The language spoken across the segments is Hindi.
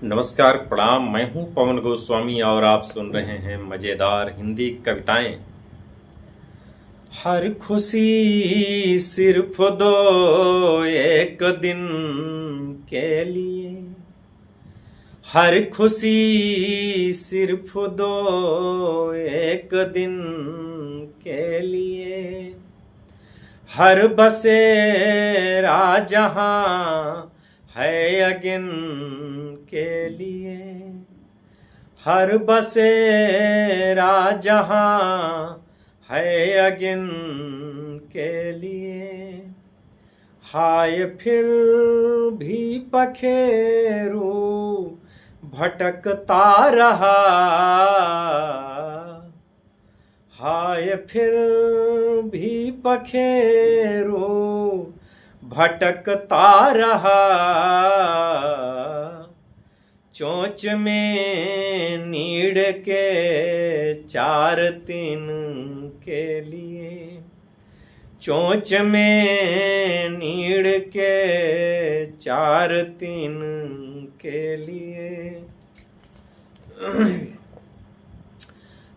नमस्कार प्रणाम। मैं हूं पवन गोस्वामी और आप सुन रहे हैं मजेदार हिंदी कविताएं। हर खुशी सिर्फ दो एक दिन के लिए, हर खुशी सिर्फ दो एक दिन के लिए, हर बसेरा जहां है अगिन के लिए, हर बसेरा जहां है अगिन के लिए। हाय फिर भी पखेरू भटकता रहा, हाय फिर भी पखेरू भटकता रहा। चोंच में नीड़ के चार दिन के लिए, चोंच में नीड़ के चार दिन के लिए।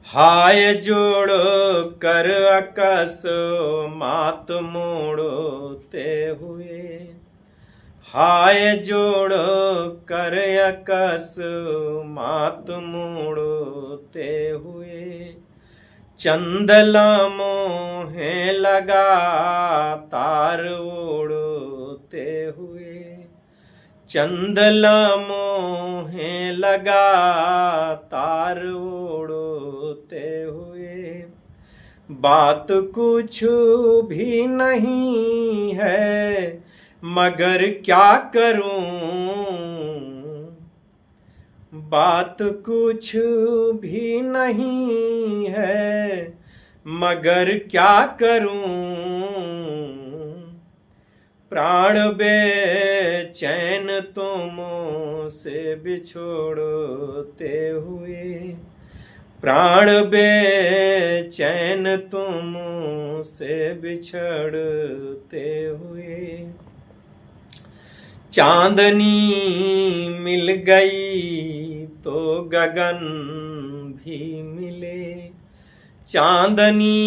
हाय जोड़ो कर अकस मात मोड़ते हुए, हाय जोड़ो कर अकस मात मोड़ते हुए। चंदला मोहे लगा तार ओढ़ते हुए, चंदला मोहे लगा तार ओढ़ते हुए। बात कुछ भी नहीं है मगर क्या करूं, बात कुछ भी नहीं है मगर क्या करूं। प्राण बेचैन तुमों से बिछोड़ते हुए, प्राण बेचैन तुमों से बिछड़ते हुए। चांदनी मिल गई तो गगन भी मिले, चांदनी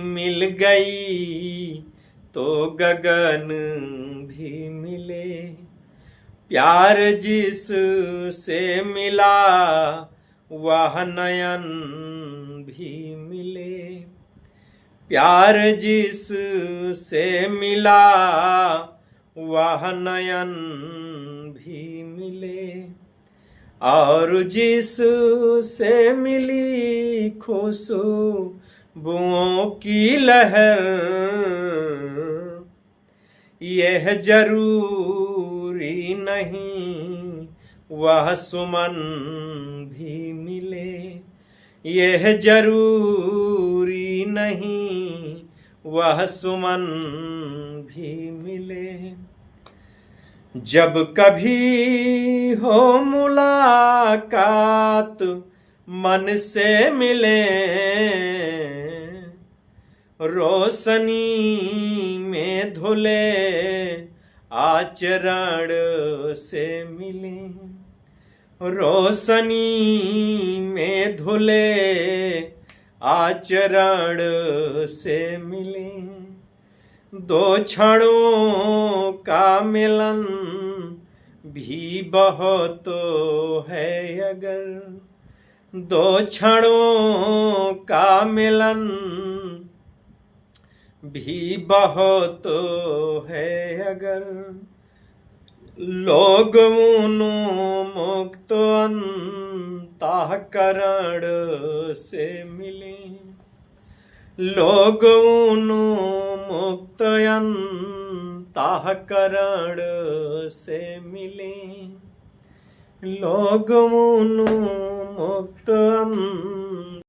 मिल गई तो गगन भी मिले। प्यार जिस से मिला वह नयन भी मिले, प्यार जिस से मिला वह नयन भी मिले। और जिस से मिली खुशबुओं की लहर, यह जरूरी नहीं वह सुमन भी मिले, यह जरूरी नहीं वह सुमन भी मिले। जब कभी हो मुलाकात मन से मिले, रोशनी में धुले आचरण से मिले, रोशनी में धुले आचरण से मिले। दो क्षणों का मिलन भी बहुत है अगर, दो क्षणों का मिलन भी बहुत है अगर। लोग उन्मुक्त अंतःकरण से मिले, लोग उन्मुक्त अंतःकरण से मिले, लोग उन्मुक्त